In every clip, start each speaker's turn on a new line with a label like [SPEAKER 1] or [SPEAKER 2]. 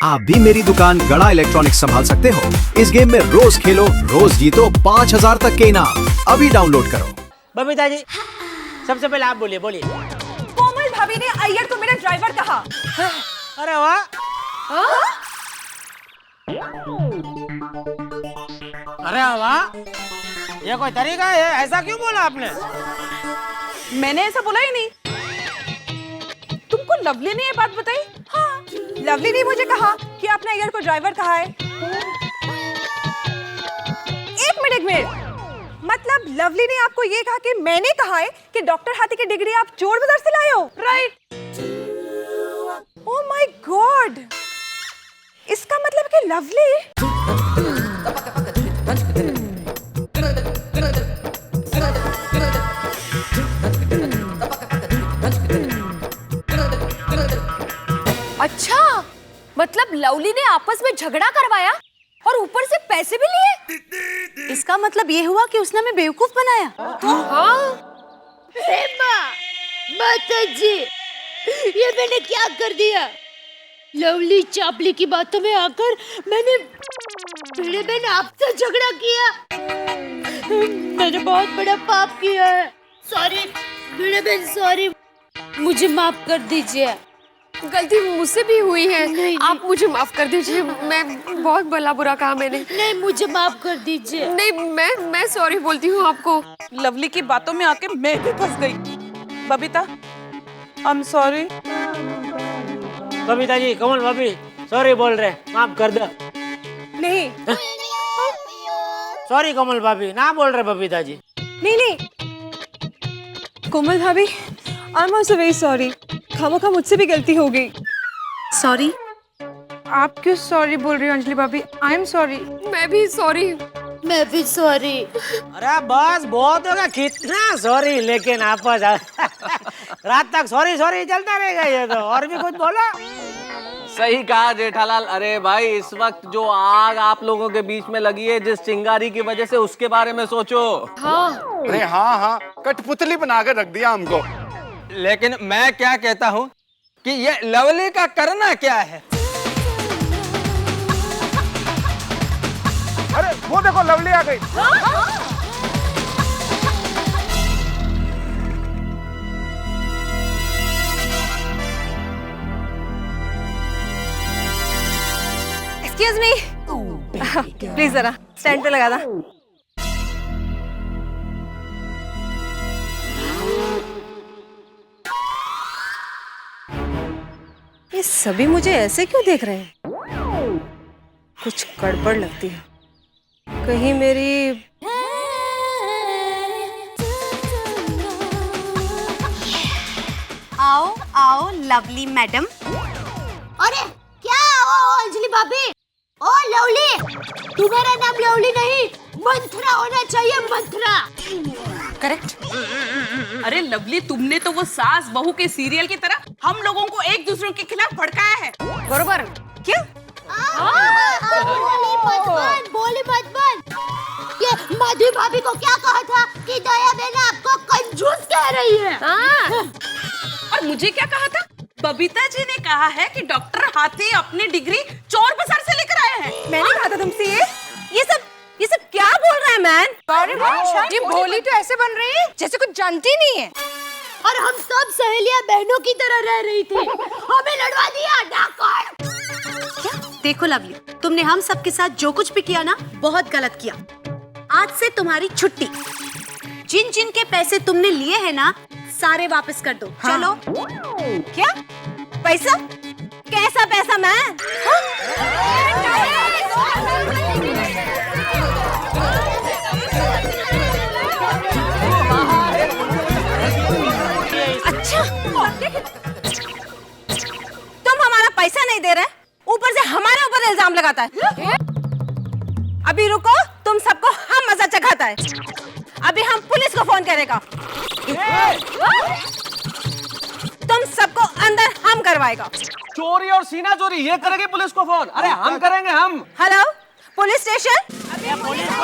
[SPEAKER 1] आप भी मेरी दुकान गड़ा इलेक्ट्रॉनिक्स संभाल सकते हो। इस गेम में रोज खेलो, रोज जीतो 5000 तक के इनाम। अभी डाउनलोड करो।
[SPEAKER 2] बबीता जी, सबसे पहले आप बोलिए।
[SPEAKER 3] कोमल भाभी ने अय्यर को मेरा ड्राइवर कहा।
[SPEAKER 2] अरे वाह। अरे वाह, ये कोई तरीका है? ऐसा क्यों बोला आपने?
[SPEAKER 3] मैंने ऐसा बोला ही नहीं। तुमको लवली ने ये बात बताई? हाँ, लवली ने मुझे कहा कि आपने अय्यर को ड्राइवर कहा है। एक मिनट, मतलब लवली ने आपको ये कहा कि मैंने कहा है कि डॉक्टर हाथी की डिग्री आप चोर बाजार से लाए हो, राइट? ओह माय गॉड, इसका मतलब कि लवली
[SPEAKER 4] अच्छा, मतलब लवली ने आपस में झगड़ा करवाया और ऊपर से पैसे भी लिए। इसका मतलब ये हुआ कि उसने हमें बेवकूफ बनाया।
[SPEAKER 5] तो हाँ, माता जी, ये मैंने क्या कर दिया? लवली चापली की बातों में आकर मैंने आपसे झगड़ा किया। मैंने बहुत बड़ा पाप किया है। सॉरी भिड़े बहन, सॉरी, मुझे माफ कर दीजिए।
[SPEAKER 4] गलती मुझसे भी हुई है, आप मुझे माफ कर दीजिए। मैं बहुत भला बुरा कहा मैंने।
[SPEAKER 5] नहीं, मुझे माफ कर दीजिए।
[SPEAKER 4] नहीं, मैं सॉरी बोलती हूँ आपको।
[SPEAKER 3] लवली की बातों में आके मैं भी फंस गई। Babita, I am sorry.
[SPEAKER 2] Babita ji, Kamal भाभी सॉरी बोल रहे, माफ कर दो।
[SPEAKER 3] नहीं
[SPEAKER 2] सॉरी कमल भाभी, ना बोल रहे बबीता जी।
[SPEAKER 3] नहीं, कोमल भाभी, I am also very sorry. खामोखा मुझसे भी गलती हो गई।
[SPEAKER 4] सॉरी?
[SPEAKER 3] आप क्यों सॉरी बोल रही हो अंजलि भाभी? I am sorry.
[SPEAKER 4] मैं भी सॉरी।
[SPEAKER 5] मैं भी सॉरी।
[SPEAKER 2] अरे बस बहुत होगा, कितना सॉरी, लेकिन आपस रात तक सॉरी चलता रहेगा ये तो। और भी कुछ बोलो।
[SPEAKER 6] सही कहा जेठालाल। अरे भाई, इस वक्त जो आग आप लोगों के बीच में लगी है जिस चिंगारी की वजह से, उसके बारे में सोचो।
[SPEAKER 4] हाँ।
[SPEAKER 7] अरे हाँ, कठपुतली बना कर रख दिया हमको।
[SPEAKER 8] लेकिन मैं क्या कहता हूँ कि ये लवली का करना क्या है?
[SPEAKER 7] अरे वो देखो, लवली आ गई।
[SPEAKER 3] एक्सक्यूज मी, प्लीज जरा स्टैंड पे लगा दा। ये सभी मुझे ऐसे क्यों देख रहे हैं? कुछ गड़बड़ लगती है। कहीं मेरी
[SPEAKER 9] आओ लवली मैडम।
[SPEAKER 5] अरे क्या अंजलि भाभी? ओ लवली, तुम्हारा नाम लवली नहीं, मंथरा होना चाहिए, मंथरा।
[SPEAKER 3] करेक्ट। अरे लवली, तुमने तो वो सास बहू के सीरियल की तरह हम लोगों को एक दूसरे के खिलाफ भड़काया है, बरोबर? क्या?
[SPEAKER 5] बोली मत बन। ये माधवी भाभी को क्या कहा था कि दया बहन आपको कंजूस कह रही है?
[SPEAKER 3] और मुझे क्या कहा था? बबीता जी ने कहा है कि डॉक्टर हाथी अपनी डिग्री चोर बाजार से लेकर आए हैं। मैंने कहा था तुमसे ये सब क्या बोल रहा है मैन?
[SPEAKER 4] ये भोली तो ऐसे बन रही है जैसे कुछ जानती नहीं है।
[SPEAKER 5] और हम सब सहेलियां बहनों की तरह रह रही थी, हमें लड़वा दिया डाकू।
[SPEAKER 9] क्या? देखो लवली, तुमने हम सब के साथ जो कुछ भी किया ना, बहुत गलत किया। आज से तुम्हारी छुट्टी। जिन जिन के पैसे तुमने लिए हैं ना, सारे वापस कर दो। हाँ। चलो।
[SPEAKER 3] क्या? पैसा? कैसा पैसा मैन? अच्छा, तुम हमारा पैसा नहीं दे रहे, ऊपर से हमारे ऊपर इल्जाम लगाता है। अभी रुको, तुम सबको हम मजा चखाता है। अभी हम पुलिस को फोन करेगा। तुम सबको अंदर हम करवाएगा।
[SPEAKER 6] चोरी और सीना चोरी ये करेंगे पुलिस को फोन? अरे हम करेंगे हम।
[SPEAKER 3] Hello police station.
[SPEAKER 2] पुलिस को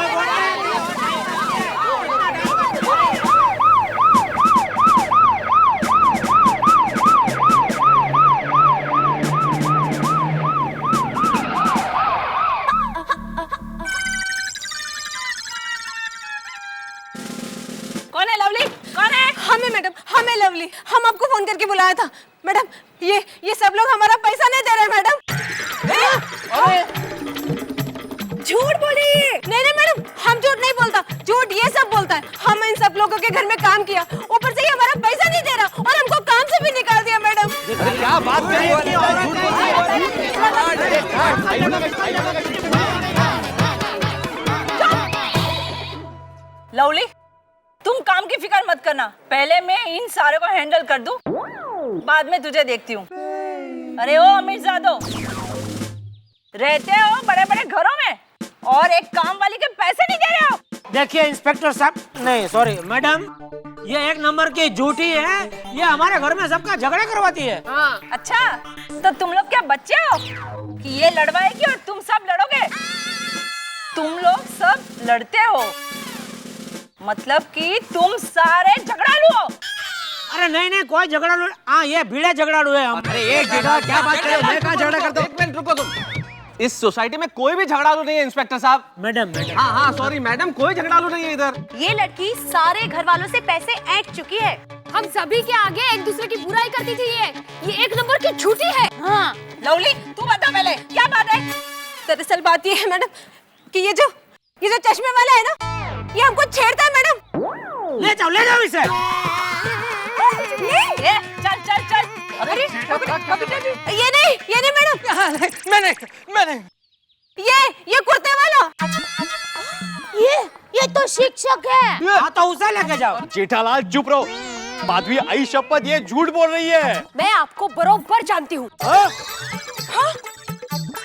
[SPEAKER 3] बताया था मैडम, ये सब लोग हमारा पैसा नहीं दे रहे मैडम। झूठ बोली। नहीं मैडम, हम झूठ नहीं बोलता, झूठ ये सब बोलता है। हम इन सब लोगों के घर में काम किया, ऊपर से ये हमारा पैसा नहीं दे रहा और हमको काम से भी निकाल दिया मैडम।
[SPEAKER 8] क्या बात कर रही
[SPEAKER 3] लवली, तुम काम की फिक्र मत करना, पहले मैं इन सारे को हैंडल कर दूं, बाद में तुझे देखती हूँ। अरे ओ अमीर जादो, रहते हो बड़े बड़े घरों में और एक काम वाली के पैसे नहीं दे रहे हो।
[SPEAKER 2] देखिए इंस्पेक्टर साहब, नहीं सॉरी मैडम, ये एक नंबर की झूठी है, ये हमारे घर में सबका झगड़ा करवाती है।
[SPEAKER 3] हाँ। अच्छा, तो तुम लोग क्या बच्चे हो कि ये लड़वाएगी और तुम सब लड़ोगे? तुम लोग सब लड़ते हो, मतलब कि तुम सारे झगड़ालू हो।
[SPEAKER 2] अरे नहीं कोई झगड़ालू, हाँ ये भीड़े झगड़ालू है हम।
[SPEAKER 6] अरे एक जेठा क्या बात कर रहे हो? मैं कहाँ झगड़ा करता हूँ? एक मिनट रुको तुम। इस सोसाइटी में कोई भी झगड़ालू नहीं है इंस्पेक्टर साहब।
[SPEAKER 2] मैडम
[SPEAKER 6] हाँ सॉरी मैडम, कोई झगड़ालू नहीं है इधर।
[SPEAKER 9] ये लड़की सारे घर वालों से पैसे ऐंठ चुकी है।
[SPEAKER 4] हम सभी के आगे एक दूसरे की बुराई करती थी। ये एक नंबर की झूठी है।
[SPEAKER 3] हाँ लवली, तू बता पहले क्या बात है? दरअसल बात ये है मैडम कि ये जो चश्मे वाला है ना, ये हमको छेड़ता है मैडम।
[SPEAKER 2] ले जाओ इसे।
[SPEAKER 3] चल। अरे ये नहीं मैडम,
[SPEAKER 8] मैंने
[SPEAKER 3] ये कुर्ते वाला,
[SPEAKER 5] ये तो शिक्षक है।
[SPEAKER 2] हाँ तो उसे लेके जाओ।
[SPEAKER 8] जेठालाल चुप रहो, माधवी आई शपथ ये झूठ बोल रही है।
[SPEAKER 4] मैं आपको बरोबर जानती हूँ। हाँ?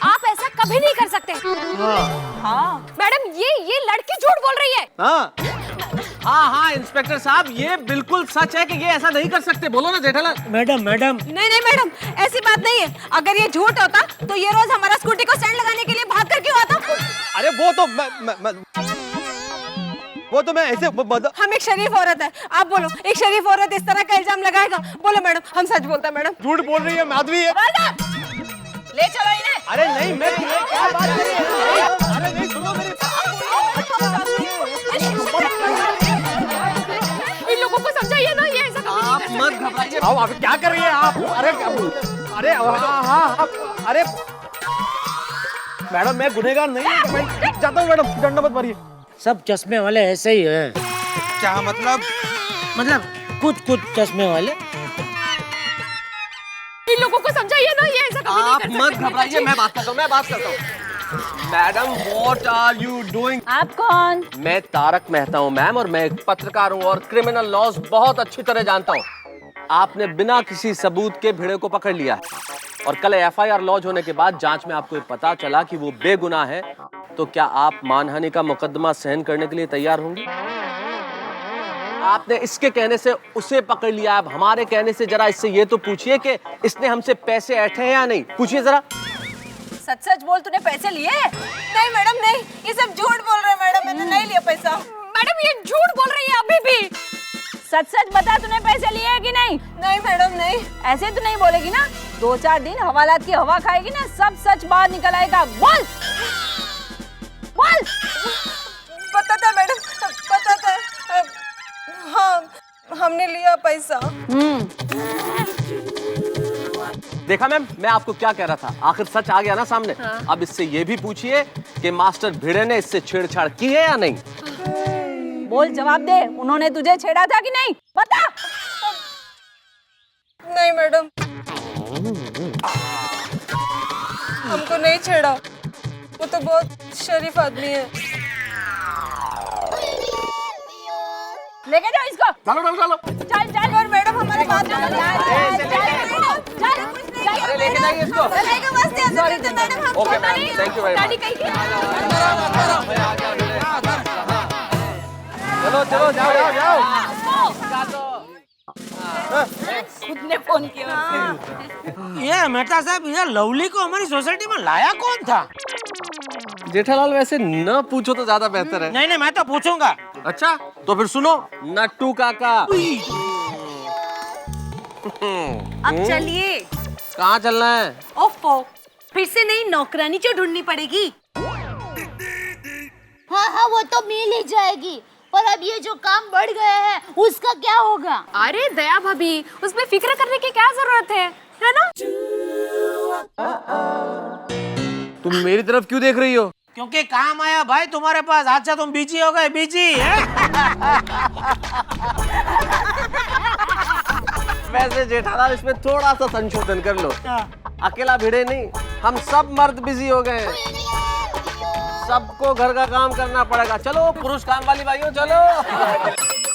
[SPEAKER 4] आप ऐसा कभी नहीं कर सकते। हाँ। मैडम ये लड़की झूठ बोल रही है।
[SPEAKER 6] हाँ इंस्पेक्टर साहब, ये बिल्कुल सच है कि ये ऐसा नहीं कर सकते। बोलो ना जेठालाल।
[SPEAKER 2] मैडम
[SPEAKER 3] नहीं मैडम, ऐसी बात नहीं है। अगर ये झूठ होता तो ये रोज हमारा स्कूटी को स्टैंड लगाने के लिए भाग कर क्यों आता?
[SPEAKER 8] अरे वो तो मैं ऐसे
[SPEAKER 3] हम एक शरीफ औरत है, आप बोलो एक शरीफ औरत इस तरह का इल्जाम लगाएगा? बोलो मैडम, हम सच बोलते हैं मैडम।
[SPEAKER 8] झूठ बोल रही है माधवी।
[SPEAKER 3] ले चलो इन्हें।
[SPEAKER 8] अरे नहीं, मैं क्या बात कर रही है? अरे नहीं, सुनो मेरी।
[SPEAKER 4] इन लोगों को समझाइए ना, ये ऐसा कभी
[SPEAKER 6] आप मत घबराइए।
[SPEAKER 8] आप क्या कर रही है आप? अरे हाँ, अरे मैडम मैं गुनहगार नहीं हूँ, मैं जाता हूँ मैडम, डंडा मत मारिए।
[SPEAKER 2] सब चश्मे वाले ऐसे ही है।
[SPEAKER 8] क्या मतलब?
[SPEAKER 2] कुछ चश्मे वाले।
[SPEAKER 4] इन लोगों को समझाइए ना, ये ऐसा कभी नहीं
[SPEAKER 6] आप
[SPEAKER 4] कर
[SPEAKER 6] मत
[SPEAKER 4] सकते।
[SPEAKER 6] घबराइए, मैं बात करता हूँ। Madam what are you doing?
[SPEAKER 3] आप कौन?
[SPEAKER 6] मैं तारक मेहता हूँ मैम, और मैं एक पत्रकार हूँ और क्रिमिनल लॉज बहुत अच्छी तरह जानता हूँ। आपने बिना किसी सबूत के भिड़े को पकड़ लिया है और कल एफआईआर लॉन्च होने के बाद जांच में आपको पता चला कि वो बेगुनाह है, तो क्या आप मानहानि का मुकदमा सहन करने के लिए तैयार होंगे? आपने इसके कहने से उसे पकड़ लिया, अब हमारे कहने से जरा इससे ये तो पूछिए कि इसने हमसे पैसे ऐंठे हैं या नहीं, पूछिए जरा।
[SPEAKER 3] सच बोल, तूने पैसे लिए? नहीं मैडम नहीं, ये सब झूठ बोल रहे हैं मैडम, मैंने नहीं लिया पैसा।
[SPEAKER 4] मैडम ये झूठ बोल रही है अभी भी।
[SPEAKER 3] सच बता, तूने पैसे लिए हैं कि नहीं? नहीं मैडम नहीं। ऐसे तो नहीं बोलेगी ना, 2-4 दिन हवालात की हवा खाएगी ना, सब सच बाहर निकल आएगा। बोल। पता था मैडम, पता था। हाँ हमने लिया पैसा।
[SPEAKER 6] देखा मैम, मैं आपको क्या कह रहा था, आखिर सच आ गया ना सामने।
[SPEAKER 3] हाँ।
[SPEAKER 6] अब इससे ये भी पूछिए कि मास्टर भिड़े ने इससे छेड़छाड़ की है या नहीं।
[SPEAKER 3] बोल, जवाब दे, उन्होंने तुझे छेड़ा था कि नहीं? बता। नहीं मैडम, हमको नहीं छेड़ा, वो तो बहुत शरीफ आदमी है। लेके जाओ इसको।
[SPEAKER 6] चलो।
[SPEAKER 3] चल और मैडम हमारे बात में
[SPEAKER 6] अरे लेके जाइए इसको। Okay ma'am, thank you very much. चलो जाओ।
[SPEAKER 3] खुद ने फोन किया।
[SPEAKER 2] ये मेहता साहब, ये लवली को हमारी सोसाइटी में लाया कौन था?
[SPEAKER 6] जेठालाल वैसे न पूछो तो ज्यादा बेहतर है।
[SPEAKER 2] नहीं मैं तो पूछूंगा।
[SPEAKER 6] अच्छा तो फिर सुनो, नट्टू काका।
[SPEAKER 9] अब चलिए।
[SPEAKER 6] कहाँ चलना है?
[SPEAKER 9] ओफो, फिर से नई नौकरानी जो ढूंढनी पड़ेगी।
[SPEAKER 5] हाँ वो तो मिल ही जाएगी। और अब ये जो काम बढ़ गया है उसका क्या होगा?
[SPEAKER 4] अरे दया भाभी, उसमें फिक्र करने की क्या जरूरत है ना?
[SPEAKER 6] तुम मेरी तरफ क्यों देख रही हो?
[SPEAKER 2] क्योंकि काम आया भाई तुम्हारे पास। आज से तुम बिजी हो गए, बिजी है।
[SPEAKER 6] वैसे जेठालाल इसमें थोड़ा सा संशोधन कर लो। अकेला भिड़े नहीं, हम सब मर्द बिजी हो गए हैं। सबको घर का काम करना पड़ेगा। चलो पुरुष काम वाली भाइयों चलो।